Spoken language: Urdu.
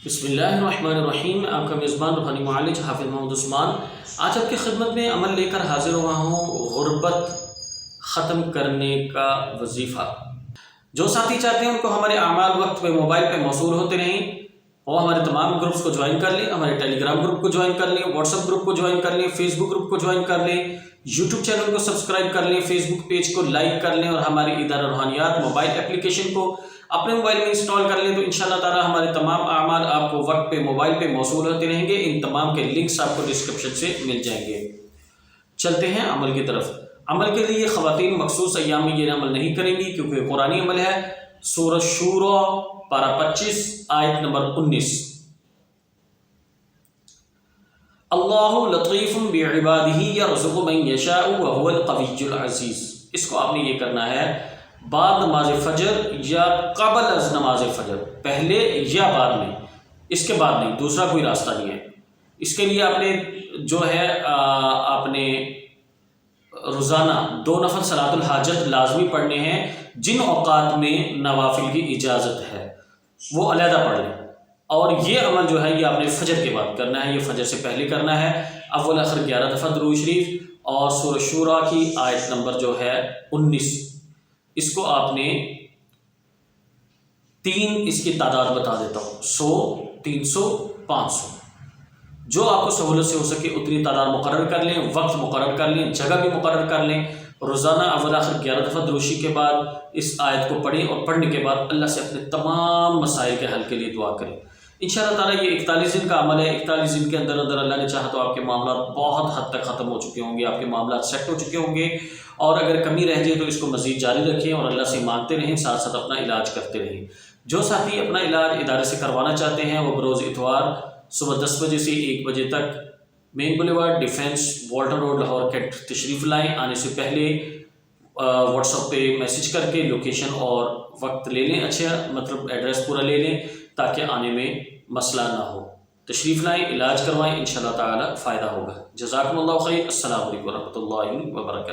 بسم اللہ الرحمن الرحیم۔ آپ کا میزبان روحانی معالج حافظ محمد عثمان آج آپ کی خدمت میں عمل لے کر حاضر ہوا ہوں، غربت ختم کرنے کا وظیفہ۔ جو ساتھی چاہتے ہیں ان کو ہمارے اعمال وقت پہ موبائل پہ موصول ہوتے رہیں، وہ ہمارے تمام گروپس کو جوائن کر لیں، ہمارے ٹیلی گرام گروپ کو جوائن کر لیں، واٹس ایپ گروپ کو جوائن کر لیں، فیس بک گروپ کو جوائن کر لیں، یوٹیوب چینل کو سبسکرائب کر لیں، فیس بک پیج کو لائک کر لیں، اور ہماری ادارہ روحانیات موبائل اپلیکیشن کو اپنے موبائل میں انسٹال کر لیں، تو انشاءاللہ تعالی ہمارے تمام اعمال آپ کو وقت پہ موبائل پہ موصول ہوتے رہیں گے۔ ان تمام کے لنکس آپ کو ڈسکرپشن سے مل جائیں گے۔ چلتے ہیں عمل کی طرف۔ عمل کے لیے خواتین مخصوص ایام میں یہ عمل نہیں کریں گی کیونکہ قرآنی عمل ہے۔ سورہ شورى پارہ 25 آیت نمبر 19۔ اللہ لطیف بعبادہ یرزق من یشاء وہو القوی العزیز۔ اس کو آپ نے یہ کرنا ہے بعد نماز فجر یا قبل از نماز فجر، پہلے یا بعد میں، اس کے بعد نہیں، دوسرا کوئی راستہ نہیں ہے۔ اس کے لیے آپ نے جو ہے آپ نے روزانہ 2 نفل صلاۃ الحاجت لازمی پڑھنے ہیں۔ جن اوقات میں نوافل کی اجازت ہے وہ علیحدہ پڑھ لیں، اور یہ عمل جو ہے یہ آپ نے فجر کے بعد کرنا ہے، یہ فجر سے پہلے کرنا ہے۔ اول آخر 11 دفعہ درود شریف اور سورہ شورى کی آیت نمبر جو ہے 19، اس کو آپ نے 3 اس کی تعداد بتا دیتا ہوں، 100 300 500، جو آپ کو سہولت سے ہو سکے اتنی تعداد مقرر کر لیں، وقت مقرر کر لیں، جگہ بھی مقرر کر لیں۔ روزانہ اول آخر 11 دفعہ درود شریف کے بعد اس آیت کو پڑھیں، اور پڑھنے کے بعد اللہ سے اپنے تمام مسائل کے حل کے لیے دعا کریں۔ انشاءاللہ تعالیٰ یہ 41 دن کا عمل ہے۔ 41 دن کے اندر اللہ نے چاہا تو آپ کے معاملات بہت حد تک ختم ہو چکے ہوں گے، آپ کے معاملات سیٹ ہو چکے ہوں گے، اور اگر کمی رہ جائے تو اس کو مزید جاری رکھیں اور اللہ سے مانگتے رہیں، ساتھ ساتھ اپنا علاج کرتے رہیں۔ جو ساتھی اپنا علاج ادارے سے کروانا چاہتے ہیں وہ بروز اتوار صبح 10 بجے سے 1 بجے تک main boulevard defence Walton road Lahore کیٹ تشریف لائیں۔ آنے سے پہلے واٹس ایپ پہ میسج کر کے لوکیشن اور وقت لے لیں، اچھا مطلب ایڈریس پورا لے لیں تاکہ آنے میں مسئلہ نہ ہو۔ تشریف لائیں، علاج کروائیں، انشاءاللہ تعالی فائدہ ہوگا۔ جزاکم اللہ خیر۔ السلام علیکم ورحمۃ اللہ وبرکاتہ۔